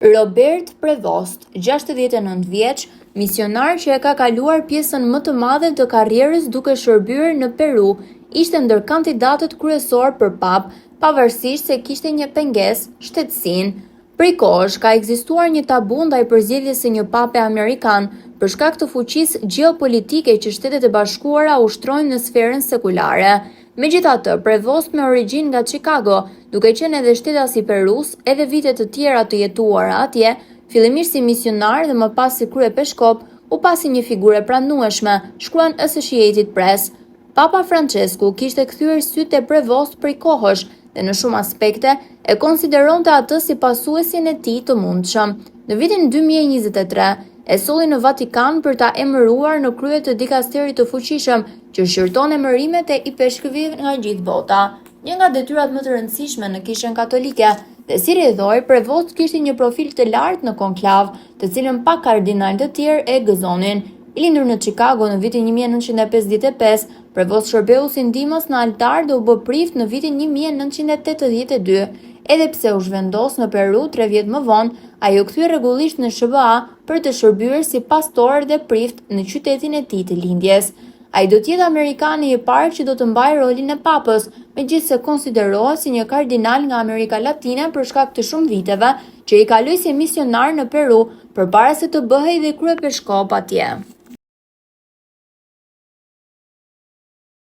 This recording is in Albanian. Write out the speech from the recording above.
Robert Prevost, 69 vjeç, misionar që e ka kaluar pjesën më të madhe të karrierës duke shërbyer në Peru, ishte ndër kandidatët kryesor për pap, pavarësisht se kishte një pengesë, shtetësinë. Prej kohësh ka ekzistuar një tabu ndaj përzgjedhjes së një pape amerikan për shkak të fuqisë gjeopolitike që Shtetet e Bashkuara ushtrojnë në sferën sekulare. Megjithatë, Prevost me origjinë nga Chicago, duke qenë edhe shtetas i Perus, edhe vite të tjera të jetuara atje, fillimisht si misionar dhe më pas si kryepeshkop, u pasi një figurë e pranueshme, shkruan Associated Press. Papa Francesku kishte kthyer sytë e Prevost prej kohësh dhe në shumë aspekte e konsideronte atë si pasuesin e tij të mundshëm. Në vitin 2023, e solli në Vatikan për ta emëruar në krye të dikasterit të fuqishëm që shqyrton emërimet e i-peshqve nga gjithë bota. Një nga detyrat më të rëndësishme në Kishën Katolike, dhe si rrjedhoi, Prevost kishte një profil të lartë në konklav, të cilën pak kardinal të tjerë e gëzonin. I lindur në Chicago në vitin 1955, Prevost shërbeu si ndihmës në altar dhe u bë prift në vitin 1982. Edhe pse u zhvendos në Peru 3 vjet më vonë, ai u kthye rregullisht në SBA për të shërbyer si pastor dhe prift në qytetin e tij të lindjes. Ai do të jetë amerikani i parë që do të mbajë rolin e papës, megjithse konsiderohet si një kardinal nga Amerika Latine për shkak të shumë viteve që i kaloi si misionar në Peru përpara se të bëhej dhe kryepeshkop atje.